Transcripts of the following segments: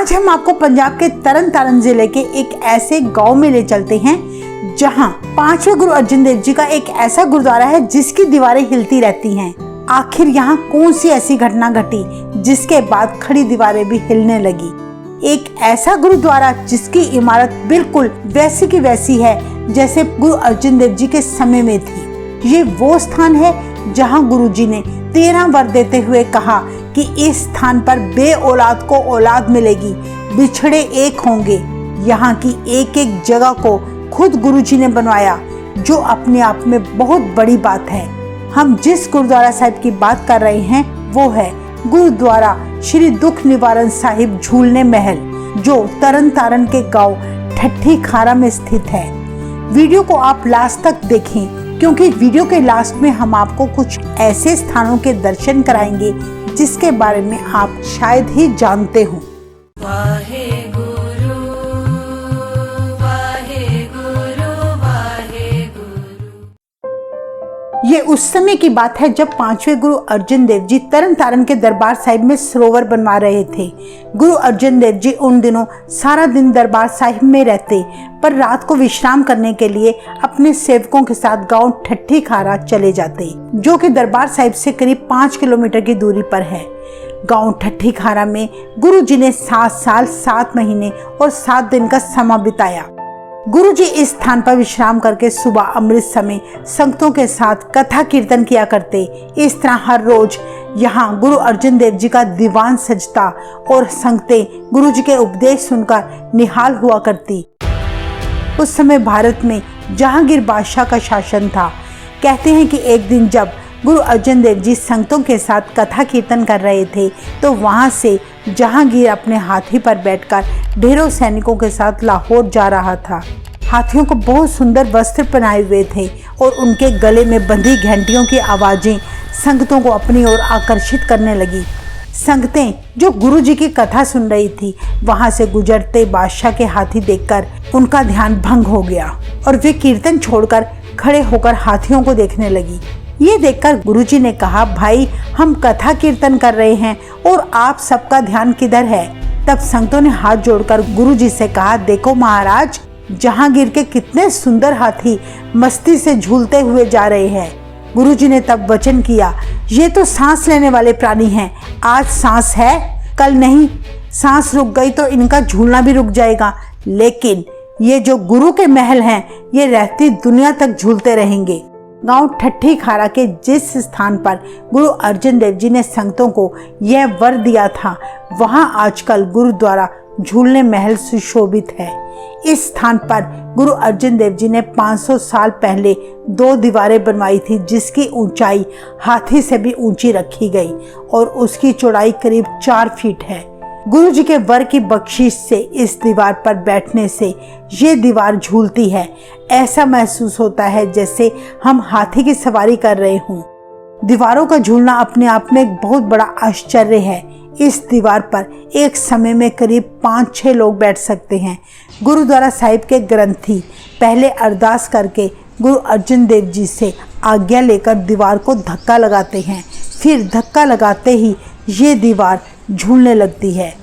आज हम आपको पंजाब के तरन तारण जिले के एक ऐसे गांव में ले चलते हैं जहां 5वें गुरु अर्जन देव जी का एक ऐसा गुरुद्वारा है जिसकी दीवारें हिलती रहती हैं। आखिर यहाँ कौन सी ऐसी घटना घटी जिसके बाद खड़ी दीवारें भी हिलने लगी। एक ऐसा गुरुद्वारा जिसकी इमारत बिल्कुल वैसी की वैसी है जैसे गुरु अर्जन देव जी के समय में थी। ये वो स्थान है जहाँ गुरु जी ने 13 वर देते हुए कहा कि इस स्थान पर बे औलाद को औलाद मिलेगी, बिछड़े एक होंगे। यहाँ की एक एक जगह को खुद गुरु जी ने बनवाया, जो अपने आप में बहुत बड़ी बात है। हम जिस गुरुद्वारा साहिब की बात कर रहे हैं वो है गुरुद्वारा श्री दुख निवारण साहिब झूलने महल, जो तरन तारण के गांव ठट्ठी खारा में स्थित है। वीडियो को आप लास्ट तक देखें, क्योंकि वीडियो के लास्ट में हम आपको कुछ ऐसे स्थानों के दर्शन कराएंगे जिसके बारे में आप शायद ही जानते हो। ये उस समय की बात है जब 5वें गुरु अर्जन देव जी तरन तारण के दरबार साहिब में सरोवर बनवा रहे थे। गुरु अर्जन देव जी उन दिनों सारा दिन दरबार साहिब में रहते, पर रात को विश्राम करने के लिए अपने सेवकों के साथ गांव ठट्ठी खारा चले जाते, जो कि दरबार साहिब से करीब 5 किलोमीटर की दूरी पर है। गांव ठट्ठी खारा में गुरु जी ने 7 साल 7 महीने और 7 दिन का समय बिताया। गुरु जी इस स्थान पर विश्राम करके सुबह अमृत समय संगतों के साथ कथा कीर्तन किया करते। इस तरह हर रोज यहाँ गुरु अर्जन देव जी का दीवान सजता और संगतें गुरु जी के उपदेश सुनकर निहाल हुआ करती। उस समय भारत में जहांगीर बादशाह का शासन था। कहते हैं कि एक दिन जब गुरु अर्जन देव जी संगतों के साथ कथा कीर्तन कर रहे थे तो वहां से जहांगीर अपने हाथी पर बैठकर ढेरों सैनिकों के साथ लाहौर जा रहा था। हाथियों को बहुत सुंदर वस्त्र पहनाए हुए थे और उनके गले में बंधी घंटियों की आवाजें संगतों को अपनी ओर आकर्षित करने लगी। संगतें जो गुरु जी की कथा सुन रही थी, वहां से गुजरते बादशाह के हाथी देखकर उनका ध्यान भंग हो गया और वे कीर्तन छोड़कर खड़े होकर हाथियों को देखने लगी। ये देखकर गुरुजी ने कहा, भाई हम कथा कीर्तन कर रहे हैं और आप सबका ध्यान किधर है। तब संगतों ने हाथ जोड़कर गुरुजी से कहा, देखो महाराज, जहांगीर के कितने सुंदर हाथी मस्ती से झूलते हुए जा रहे हैं। गुरुजी ने तब वचन किया, ये तो सांस लेने वाले प्राणी हैं, आज सांस है कल नहीं, सांस रुक गई तो इनका झूलना भी रुक जाएगा, लेकिन ये जो गुरु के महल हैं ये रहती दुनिया तक झूलते रहेंगे। गांव ठट्ठी खारा के जिस स्थान पर गुरु अर्जन देव जी ने संगतों को यह वर दिया था, वहां आजकल गुरुद्वारा झूलने महल सुशोभित है। इस स्थान पर गुरु अर्जन देव जी ने 500 साल पहले 2 दीवारें बनवाई थी, जिसकी ऊंचाई हाथी से भी ऊंची रखी गई और उसकी चौड़ाई करीब 4 फीट है। गुरु जी के वर की बख्शिश से इस दीवार पर बैठने से ये दीवार झूलती है। ऐसा महसूस होता है जैसे हम हाथी की सवारी कर रहे हों। दीवारों का झूलना अपने आप में एक बहुत बड़ा आश्चर्य है। इस दीवार पर एक समय में करीब 5-6 लोग बैठ सकते हैं। गुरुद्वारा साहिब के ग्रंथी पहले अरदास करके गुरु अर्जन देव जी से आज्ञा लेकर दीवार को धक्का लगाते हैं, फिर धक्का लगाते ही ये दीवार झूलने लगती है।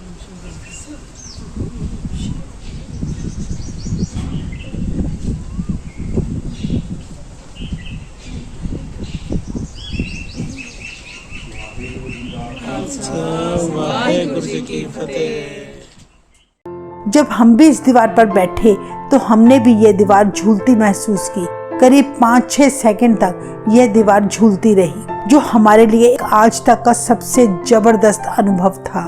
जब हम भी इस दीवार पर बैठे तो हमने भी ये दीवार झूलती महसूस की। करीब 5-6 सेकंड तक यह दीवार झूलती रही, जो हमारे लिए आज तक का सबसे जबरदस्त अनुभव था।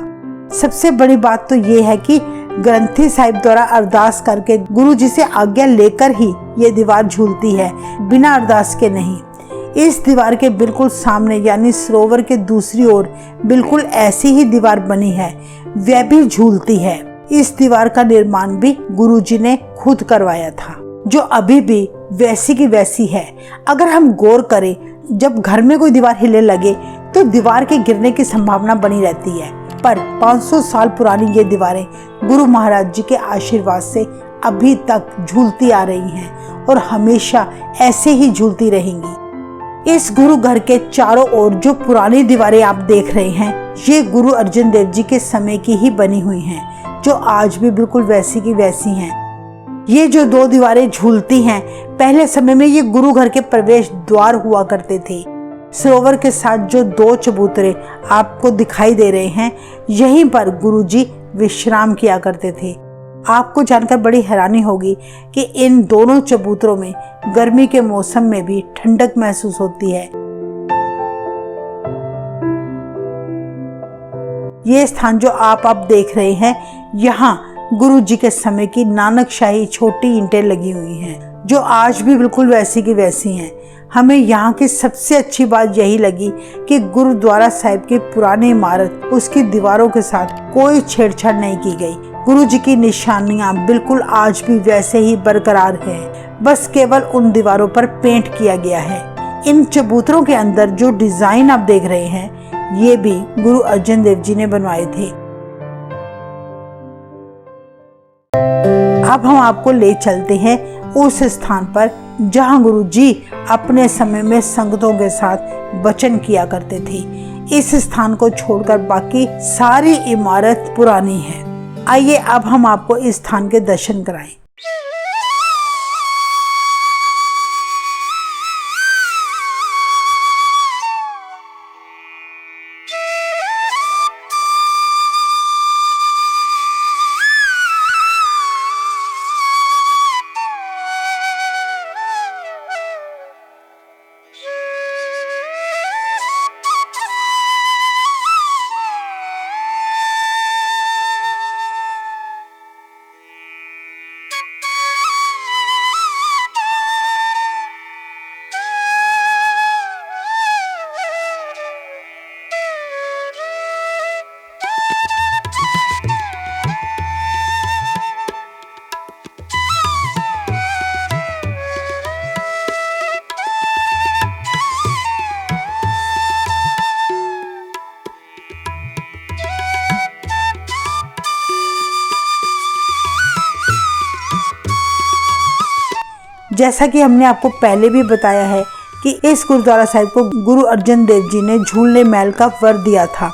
सबसे बड़ी बात तो ये है कि ग्रंथी साहिब द्वारा अरदास करके गुरु जी से आज्ञा लेकर ही ये दीवार झूलती है, बिना अरदास के नहीं। इस दीवार के बिल्कुल सामने यानी सरोवर के दूसरी ओर बिल्कुल ऐसी ही दीवार बनी है, वह भी झूलती है। इस दीवार का निर्माण भी गुरु जी ने खुद करवाया था, जो अभी भी वैसी की वैसी है। अगर हम गौर करें, जब घर में कोई दीवार हिले लगे तो दीवार के गिरने की संभावना बनी रहती है, पर 500 साल पुरानी ये दीवारें गुरु महाराज जी के आशीर्वाद से अभी तक झूलती आ रही हैं और हमेशा ऐसे ही झूलती रहेंगी। इस गुरु घर के चारों ओर जो पुरानी दीवारें आप देख रहे हैं, ये गुरु अर्जन देव जी के समय की ही बनी हुई हैं, जो आज भी बिल्कुल वैसी की वैसी हैं। ये जो 2 दीवारें झूलती हैं, पहले समय में ये गुरु घर के प्रवेश द्वार हुआ करते थे। सरोवर के साथ जो 2 चबूतरे आपको दिखाई दे रहे हैं, यहीं पर गुरुजी विश्राम किया करते थे। आपको जानकर बड़ी हैरानी होगी कि इन दोनों चबूतरों में गर्मी के मौसम में भी ठंडक महसूस होती है। ये स्थान जो आप देख रहे हैं, यहाँ गुरु जी के समय की नानकशाही छोटी ईंटें लगी हुई हैं, जो आज भी बिल्कुल वैसी की वैसी हैं। हमें यहाँ की सबसे अच्छी बात यही लगी कि गुरुद्वारा साहिब की पुरानी इमारत, उसकी दीवारों के साथ कोई छेड़छाड़ नहीं की गई। गुरु जी की निशानियाँ बिल्कुल आज भी वैसे ही बरकरार है, बस केवल उन दीवारों पर पेंट किया गया है। इन चबूतरों के अंदर जो डिजाइन आप देख रहे हैं, ये भी गुरु अर्जन देव जी ने बनवाए थे। अब हम आपको ले चलते हैं उस स्थान पर जहां गुरु जी अपने समय में संगतों के साथ वचन किया करते थे। इस स्थान को छोड़कर बाकी सारी इमारत पुरानी है। आइए अब हम आपको इस स्थान के दर्शन कराएं। जैसा कि हमने आपको पहले भी बताया है कि इस गुरुद्वारा साहिब को गुरु अर्जन देव जी ने झूलने महल का वर दिया था।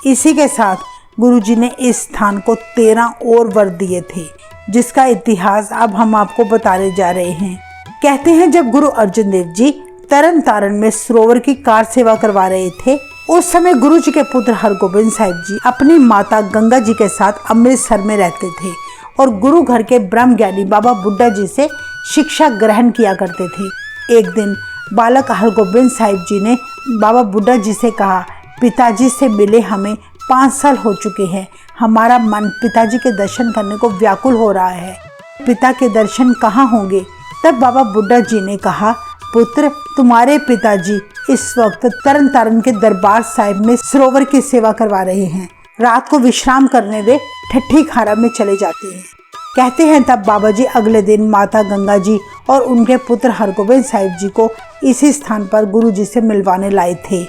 इसी के साथ गुरु जी ने इस स्थान को 13 और वर दिए थे, जिसका इतिहास अब हम आपको बताने जा रहे हैं। कहते हैं जब गुरु अर्जन देव जी तरन तारण में सरोवर की कार सेवा करवा रहे थे, उस समय गुरु जी के पुत्र हरगोबिंद साहिब जी अपनी माता गंगा जी के साथ अमृतसर में रहते थे और गुरु घर के ब्रह्म ज्ञानी बाबा बुड्ढा जी से शिक्षा ग्रहण किया करते थे। एक दिन बालक हरगोबिंद साहिब जी ने बाबा बुड्ढा जी से कहा, पिताजी से मिले हमें 5 साल हो चुके हैं, हमारा मन पिताजी के दर्शन करने को व्याकुल हो रहा है, पिता के दर्शन कहाँ होंगे। तब बाबा बुड्ढा जी ने कहा, पुत्र तुम्हारे पिताजी इस वक्त तरन तारण के दरबार साहिब में सरोवर की सेवा करवा रहे हैं, रात को विश्राम करने वे ठट्ठी खारा में चले जाते हैं। कहते हैं तब बाबा जी अगले दिन माता गंगा जी और उनके पुत्र हरगोबिंद साहिब जी को इसी स्थान पर गुरु जी से मिलवाने लाए थे।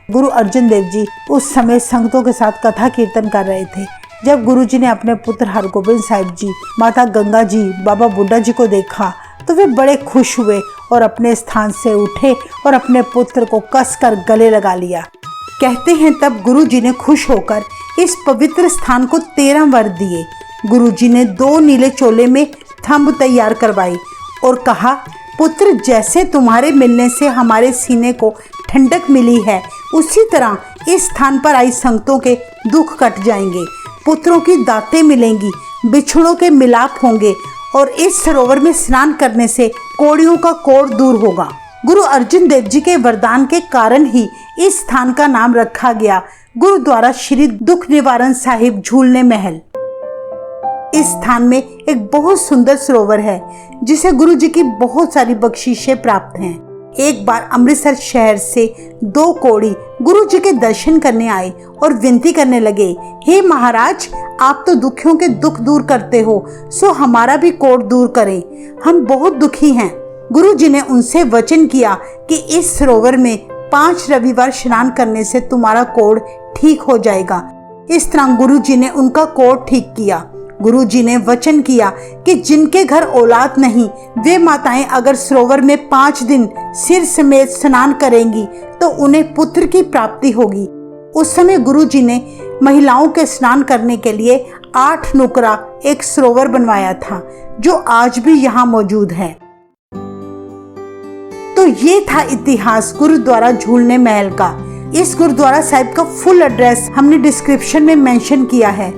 गुरु अर्जन देव जी उस समय संगतों के साथ कथा कीर्तन कर रहे थे। जब गुरु जी ने अपने पुत्र हरगोबिंद साहिब जी, माता गंगा जी, बाबा बुड्ढा जी को देखा तो वे बड़े खुश हुए और अपने स्थान से उठे और अपने पुत्र को कसकर गले लगा लिया। कहते हैं तब गुरु जी ने खुश होकर इस पवित्र स्थान को 13 वर दिए। गुरु जी ने 2 नीले चोले में थंब तैयार करवाई और कहा, पुत्र जैसे तुम्हारे मिलने से हमारे सीने को ठंडक मिली है, उसी तरह इस स्थान पर आई संगतों के दुख कट जाएंगे, पुत्रों की दातें मिलेंगी, बिछड़ों के मिलाप होंगे और इस सरोवर में स्नान करने से कोड़ियों का कोड़ दूर होगा। गुरु अर्जन देव जी के वरदान के कारण ही इस स्थान का नाम रखा गया गुरुद्वारा श्री दुख निवारण साहिब झूलने महल। इस स्थान में एक बहुत सुंदर सरोवर है जिसे गुरु जी की बहुत सारी बख्शीशें प्राप्त हैं। एक बार अमृतसर शहर से 2 कोड़ी गुरु जी के दर्शन करने आए और विनती करने लगे, हे महाराज, आप तो दुखियों के दुख दूर करते हो, सो हमारा भी कोड़ दूर करें, हम बहुत दुखी हैं। गुरु जी ने उनसे वचन किया कि इस सरोवर में 5 रविवार स्नान करने से तुम्हारा कोड़ ठीक हो जाएगा। इस तरह गुरु जी ने उनका कोड़ ठीक किया। गुरु जी ने वचन किया कि जिनके घर औलाद नहीं, वे माताएं अगर सरोवर में 5 दिन सिर समेत स्नान करेंगी तो उन्हें पुत्र की प्राप्ति होगी। उस समय गुरु जी ने महिलाओं के स्नान करने के लिए 8 नुकरा एक सरोवर बनवाया था जो आज भी यहाँ मौजूद है। तो ये था इतिहास गुरुद्वारा झूलने महल का। इस गुरुद्वारा साहिब का फुल एड्रेस हमने डिस्क्रिप्शन में मेंशन किया है।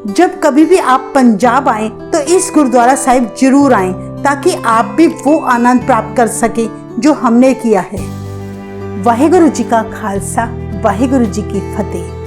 जब कभी भी आप पंजाब आए तो इस गुरुद्वारा साहिब जरूर आएं, ताकि आप भी वो आनंद प्राप्त कर सके जो हमने किया है। वाहिगुरु जी का खालसा, वाहिगुरु जी की फतेह।